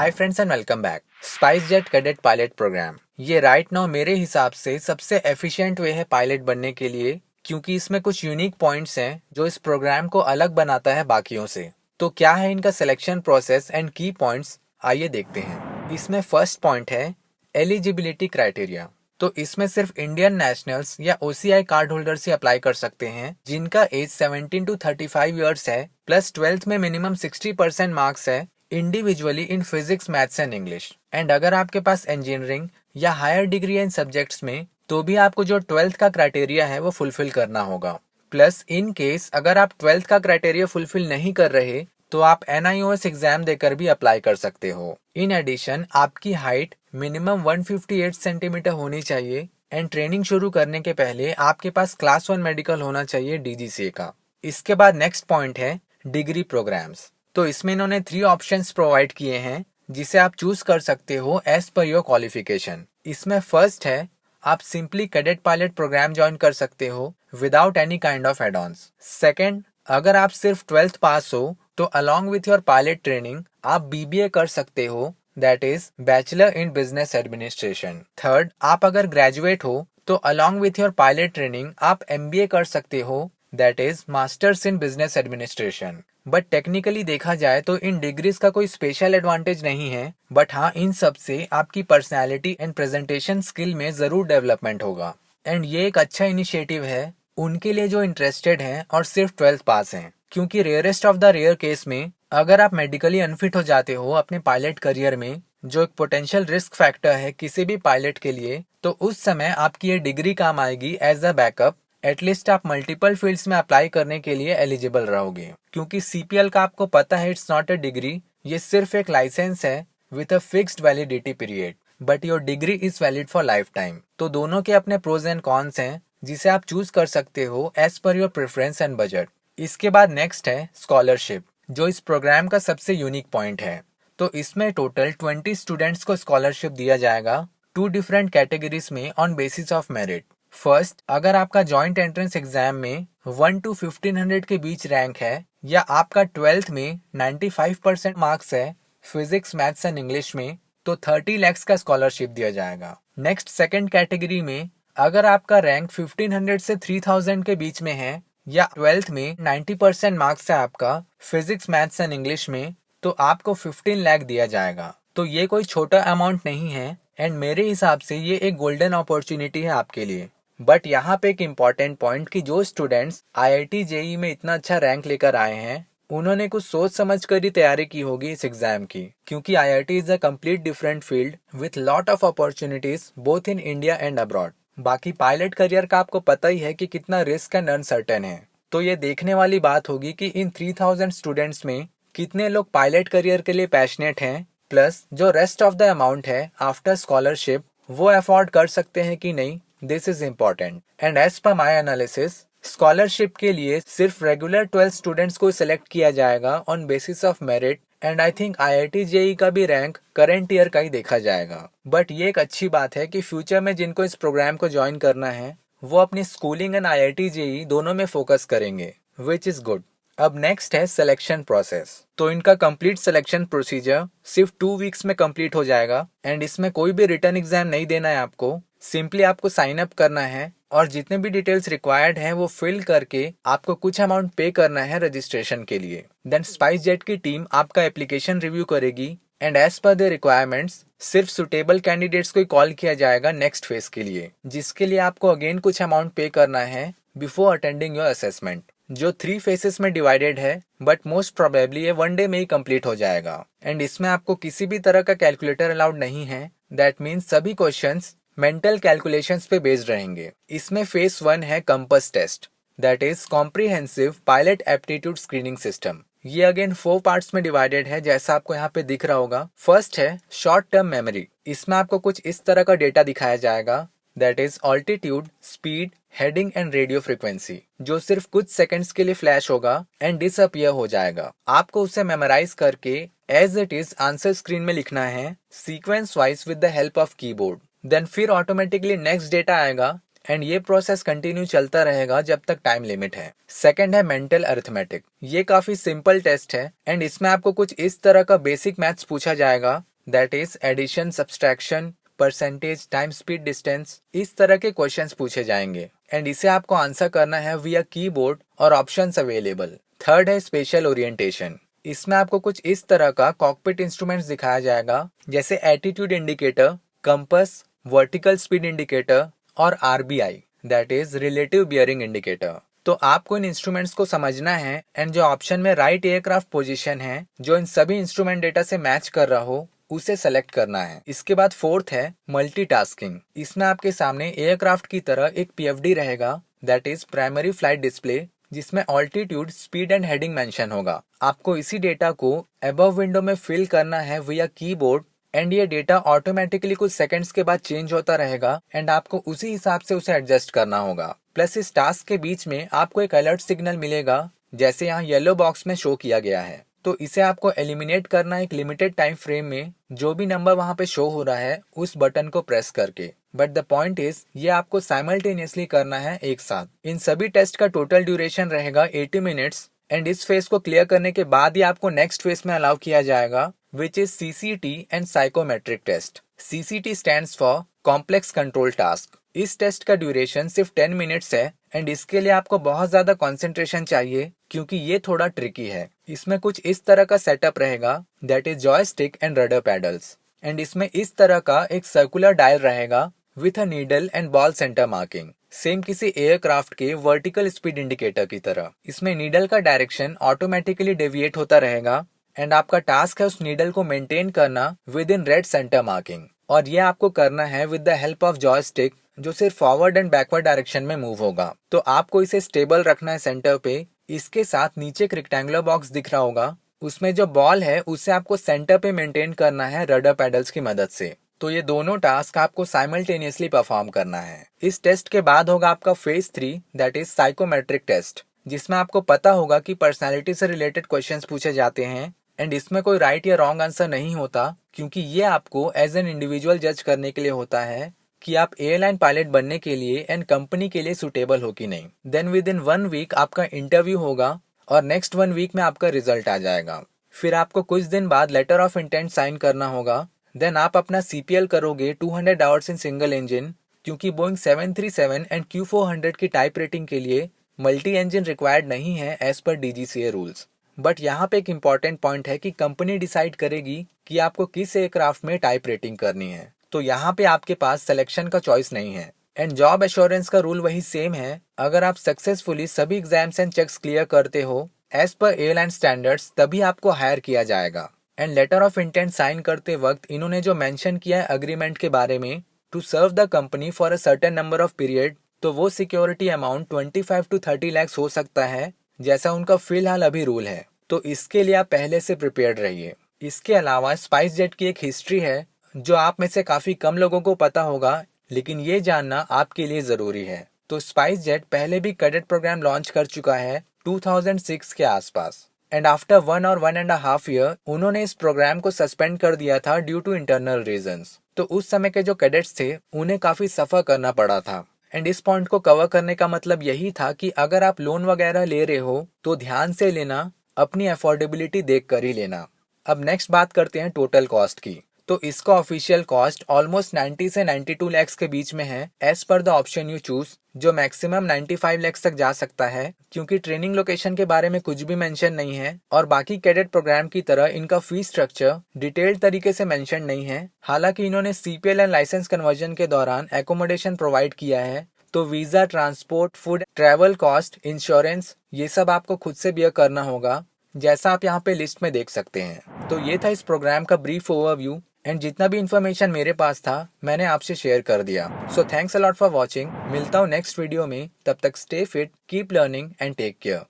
Hi friends and welcome back. SpiceJet cadet pilot program ये right now मेरे हिसाब से सबसे एफिशिएंट वे है पायलट बनने के लिए, क्योंकि इसमें कुछ यूनिक पॉइंट्स हैं जो इस प्रोग्राम को अलग बनाता है बाकियों से। तो क्या है इनका सिलेक्शन प्रोसेस एंड की पॉइंट्स, आइए देखते हैं। इसमें फर्स्ट पॉइंट है एलिजिबिलिटी क्राइटेरिया। तो इसमें सिर्फ इंडियन नेशनल्स या ओसीआई कार्ड होल्डर्स ही अप्लाई कर सकते हैं जिनका एज 17 to 35 ईयर्स है, प्लस 12th में मिनिमम 60% मार्क्स है individually in physics, maths and English. And अगर आपके पास इंजीनियरिंग या हायर डिग्री इन सब्जेक्ट्स में, तो भी आपको जो 12th का क्राइटेरिया है वो फुलफिल करना होगा। प्लस इन केस अगर आप 12th का क्राइटेरिया फुलफिल नहीं कर रहे, तो आप NIOS एग्जाम देकर भी अप्लाई कर सकते हो। इन एडिशन आपकी हाइट मिनिमम 158 सेंटीमीटर होनी चाहिए एंड ट्रेनिंग शुरू करने के पहले आपके पास क्लास 1 मेडिकल होना चाहिए DGCA का। इसके बाद नेक्स्ट पॉइंट है डिग्री प्रोग्राम्स। तो इसमें इन्होंने 3 ऑप्शंस प्रोवाइड किए हैं जिसे आप चूज कर सकते हो एज पर योर क्वालिफिकेशन। इसमें फर्स्ट है आप simply cadet pilot program join कर सकते हो without any kind of add ons. Second, अगर आप सिर्फ 12th पास हो तो along with your pilot training आप BBA कर सकते हो, that is bachelor in business administration. Third, आप अगर ग्रेजुएट हो तो along with your pilot training आप MBA कर सकते हो, that is masters in business administration. But technically देखा जाए तो इन डिग्रीज का कोई स्पेशल एडवांटेज नहीं है, बट हाँ इन सब से आपकी पर्सनैलिटी एंड प्रेजेंटेशन स्किल में जरूर डेवलपमेंट होगा। एंड ये एक अच्छा इनिशिएटिव है उनके लिए जो इंटरेस्टेड हैं और सिर्फ 12th पास हैं, क्योंकि rarest of the rare case में अगर आप मेडिकली अनफिट हो जाते हो अपने पायलट करियर में, जो एक पोटेंशियल रिस्क फैक्टर है किसी भी पायलट के लिए, तो उस समय आपकी ये डिग्री काम आएगी एज अ बैकअप। एटलीस्ट आप मल्टीपल फील्ड्स में अप्लाई करने के लिए एलिजिबल रहोगे, क्योंकि CPL का आपको पता है इट्स नॉट अ डिग्री, ये सिर्फ एक लाइसेंस है with a fixed validity period, but your degree is valid for life time. तो दोनों के अपने प्रोज एंड कॉन्स हैं जिसे आप चूज कर सकते हो as per your preference and budget. इसके बाद नेक्स्ट है स्कॉलरशिप, जो इस प्रोग्राम का सबसे यूनिक पॉइंट है। तो इसमें टोटल 20 स्टूडेंट्स को स्कॉलरशिप दिया जाएगा 2 डिफरेंट कैटेगरीज में on basis of merit. First, अगर आपका जॉइंट एंट्रेंस एग्जाम में 1 to 1500 के बीच रैंक है, या आपका 12th में 95% मार्क्स है फिजिक्स, मैथ्स एंड इंग्लिश में, तो 30 lakhs का स्कॉलरशिप दिया जाएगा। नेक्स्ट, सेकंड कैटेगरी में अगर आपका रैंक 1500 से 3000 के बीच में है, या 12th में 90% मार्क्स है आपका फिजिक्स, मैथ्स एंड इंग्लिश में, तो आपको 15 लाख दिया जाएगा। तो ये कोई छोटा अमाउंट नहीं है एंड मेरे हिसाब से ये एक गोल्डन अपॉर्चुनिटी है आपके लिए। बट यहाँ पे एक इम्पॉर्टेंट पॉइंट कि जो स्टूडेंट्स IIT JEE में इतना अच्छा रैंक लेकर आए हैं, उन्होंने कुछ सोच समझ कर ही तैयारी की होगी इस एग्जाम की, क्योंकि IIT is a complete different field with lot of opportunities both in India and abroad. बाकी पायलट करियर का आपको पता ही है कि कितना रिस्क एंड अनसर्टेन है, तो ये देखने वाली बात होगी कि इन 3000 स्टूडेंट्स में कितने लोग पायलट करियर के लिए पैशनेट हैं, प्लस जो रेस्ट ऑफ द अमाउंट है आफ्टर स्कॉलरशिप वो अफोर्ड कर सकते हैं कि नहीं। This is important. And as per my analysis, scholarship के लिए सिर्फ रेगुलर 12 स्टूडेंट्स को सिलेक्ट किया जाएगा on basis of merit, and I think IIT JEE का भी रैंक करंट ईयर का ही देखा जाएगा। बट ये एक अच्छी बात है कि फ्यूचर में जिनको इस प्रोग्राम को ज्वाइन करना है वो अपनी स्कूलिंग एंड IIT JEE दोनों में फोकस करेंगे, विच इज गुड। अब नेक्स्ट है सिलेक्शन प्रोसेस। तो इनका कंप्लीट सिलेक्शन प्रोसीजर सिर्फ 2 वीक्स में कंप्लीट हो जाएगा एंड इसमें कोई भी रिटर्न एग्जाम नहीं देना है आपको। सिंपली आपको साइन अप करना है और जितने भी डिटेल्स रिक्वायर्ड हैं वो फिल करके आपको कुछ अमाउंट पे करना है रजिस्ट्रेशन के लिए। देन स्पाइस जेट की टीम आपका एप्लीकेशन रिव्यू करेगी and as per the requirements सिर्फ सुटेबल कैंडिडेट्स को कॉल किया जाएगा नेक्स्ट फेज के लिए, जिसके लिए आपको अगेन कुछ अमाउंट पे करना है बिफोर अटेंडिंग योर असेसमेंट, जो 3 फेसेस में डिवाइडेड है, बट मोस्ट प्रोबेबली ये 1 डे में ही कंप्लीट हो जाएगा। एंड इसमें आपको किसी भी तरह का कैलकुलेटर अलाउड नहीं है, दैट मीन्स सभी क्वेश्चंस मेंटल कैलकुलेशंस पे बेस्ड रहेंगे। इसमें फेज 1 है compass test, that is comprehensive pilot aptitude screening system. ये अगेन 4 पार्ट्स में डिवाइडेड है, जैसा आपको यहाँ पे दिख रहा होगा। फर्स्ट है शॉर्ट टर्म मेमोरी। इसमें आपको कुछ इस तरह का डेटा दिखाया जाएगा, that is altitude, speed, heading and radio frequency, जो सिर्फ कुछ सेकंड्स के लिए फ्लैश होगा एंड डिसअपियर हो जाएगा। आपको उसे मेमोराइज करके as it is answer screen में लिखना है sequence wise with the help of keyboard. Then फिर ऑटोमेटिकली नेक्स्ट डेटा आएगा एंड ये प्रोसेस कंटिन्यू चलता रहेगा जब तक टाइम लिमिट है। सेकंड है मेंटल अरिथमेटिक। ये काफी सिंपल टेस्ट है एंड इसमें आपको कुछ इस तरह का बेसिक मैथ्स पूछा जाएगा that is addition, subtraction, percentage, time, speed, distance, इस तरह के क्वेश्चंस पूछे जाएंगे एंड इसे आपको आंसर करना है विया कीबोर्ड और ऑप्शंस अवेलेबल। थर्ड है स्पेशल ओरिएंटेशन। इसमें आपको कुछ इस तरह का कॉकपिट इंस्ट्रूमेंट्स दिखाया जाएगा जैसे attitude indicator, compass, vertical speed indicator और RBI that is relative bearing indicator. तो आपको इन इंस्ट्रूमेंट्स को समझना है एंड जो ऑप्शन में राइट एयरक्राफ्ट पोजीशन है जो इन सभी इंस्ट्रूमेंट डेटा से मैच कर रहा हो उसे सेलेक्ट करना है। इसके बाद फोर्थ है मल्टीटास्किंग। इसमें आपके सामने एयरक्राफ्ट की तरह एक पीएफडी रहेगा that is primary flight display जिसमें altitude, speed and heading mention होगा। आपको इसी डेटा को अबव विंडो में फिल करना है विया कीबोर्ड एंड ये डेटा ऑटोमेटिकली कुछ सेकंड्स के बाद चेंज होता रहेगा एंड आपको उसी हिसाब से उसे एडजस्ट करना होगा। प्लस इस टास्क के बीच में आपको एक अलर्ट सिग्नल मिलेगा जैसे यहाँ येलो बॉक्स में शो किया गया है। तो इसे आपको एलिमिनेट करना एक लिमिटेड टाइम फ्रेम में जो भी नंबर वहाँ पे शो हो रहा है उस बटन को प्रेस करके। बट द पॉइंट इज ये आपको साइमल्टेनियसली करना है एक साथ। इन सभी टेस्ट का टोटल ड्यूरेशन रहेगा 80 मिनट्स एंड इस फेज को क्लियर करने के बाद ही आपको नेक्स्ट फेज में अलाउ किया जाएगा which is CCT and psychometric test. CCT stands for complex control task. इस टेस्ट का ड्यूरेशन सिर्फ 10 मिनट्स है एंड इसके लिए आपको बहुत ज्यादा कंसंट्रेशन चाहिए क्योंकि ये थोड़ा ट्रिकी है। इसमें कुछ इस तरह का सेटअप रहेगा that is joystick and rudder paddles and इसमें इस तरह का एक सर्कुलर डायल रहेगा with a needle and ball centre marking, same किसी एयरक्राफ्ट के वर्टिकल स्पीड इंडिकेटर की तरह। इसमें नीडल का डायरेक्शन ऑटोमेटिकली डेविएट होता रहेगा एंड आपका टास्क है उस नीडल को मेंटेन करना with in red centre marking और ये आपको करना है with the help of joystick जो सिर्फ फॉरवर्ड एंड बैकवर्ड डायरेक्शन में मूव होगा। तो आपको इसे स्टेबल रखना है सेंटर पे। इसके साथ नीचे एक रेक्टेंगुलर बॉक्स दिख रहा होगा, उसमें जो बॉल है उसे आपको सेंटर पे मेंटेन करना है रडर पैडल्स की मदद से। तो ये दोनों टास्क आपको साइमल्टेनियसली परफॉर्म करना है। इस टेस्ट के बाद होगा आपका phase 3 that is psychometric test, जिसमें आपको पता होगा कि पर्सनैलिटी से रिलेटेड क्वेश्चंस पूछे जाते हैं एंड इसमें कोई राइट या रॉन्ग आंसर नहीं होता क्योंकि ये आपको एज एन इंडिविजुअल जज करने के लिए होता है कि आप एयरलाइन पायलट बनने के लिए एंड कंपनी के लिए सुटेबल हो कि नहीं। देन विद इन 1 वीक आपका इंटरव्यू होगा और नेक्स्ट 1 वीक में आपका रिजल्ट आ जाएगा। फिर आपको कुछ दिन बाद लेटर ऑफ इंटेंट साइन करना होगा। देन आप अपना CPL करोगे 200 आवर्स इन सिंगल इंजन क्योंकि बोइंग 737 एंड Q400 की टाइप रेटिंग के लिए मल्टी इंजन रिक्वायर्ड नहीं है एज पर DGCA रूल्स। बट यहाँ पे एक इम्पॉर्टेंट पॉइंट है कि कंपनी डिसाइड करेगी कि आपको किस एयरक्राफ्ट में टाइप रेटिंग करनी है। तो यहाँ पे आपके पास सिलेक्शन का चॉइस नहीं है एंड जॉब एश्योरेंस का रूल वही सेम है। अगर आप सक्सेसफुली सभी एग्जाम्स एंड चेक्स क्लियर करते हो एज पर एयरलाइन स्टैंडर्ड्स तभी आपको हायर किया जाएगा। And letter of intent sign करते वक्त इन्होंने जो मेंशन किया है अग्रीमेंट के बारे में to serve the company for a certain number of period, तो वो सिक्योरिटी अमाउंट 25 to 30 lakhs हो सकता है जैसा उनका फिलहाल अभी रूल है। तो इसके लिए आप पहले से प्रिपेयर्ड रहिए। इसके अलावा स्पाइस जेट की एक हिस्ट्री है जो आप में से काफी कम लोगों को पता होगा, लेकिन ये जानना आपके लिए जरूरी है। तो स्पाइस जेट पहले भी कैडेट प्रोग्राम लॉन्च कर चुका है 2006 के आसपास एंड आफ्टर 1.5 year उन्होंने इस प्रोग्राम को सस्पेंड कर दिया था ड्यू टू इंटरनल रीजंस। तो उस समय के जो कैडेट्स थे उन्हें काफी सफर करना पड़ा था एंड इस पॉइंट को कवर करने का मतलब यही था कि अगर आप लोन वगैरह ले रहे हो तो ध्यान से लेना, अपनी अफोर्डेबिलिटी देख कर ही लेना। अब नेक्स्ट बात करते हैं टोटल कॉस्ट की। तो इसका ऑफिशियल कॉस्ट ऑलमोस्ट 90 से 92 lakhs के बीच में है as per the option you choose, जो मैक्सिमम 95 lakhs तक जा सकता है क्योंकि ट्रेनिंग लोकेशन के बारे में कुछ भी मेंशन नहीं है और बाकी कैडेट प्रोग्राम की तरह इनका फीस स्ट्रक्चर डिटेल्ड तरीके से मेंशन नहीं है। हालांकि इन्होंने CPL एंड लाइसेंस कन्वर्जन के दौरान एकोमोडेशन प्रोवाइड किया है, तो visa, transport, food, travel cost, insurance ये सब आपको खुद से बियर करना होगा जैसा आप यहाँ पे लिस्ट में देख सकते हैं। तो ये था इस प्रोग्राम का ब्रीफ ओवरव्यू एंड जितना भी इन्फॉर्मेशन मेरे पास था मैंने आपसे शेयर कर दिया। So thanks a lot for watching. मिलता हूँ नेक्स्ट वीडियो में, तब तक stay fit, keep learning and take care.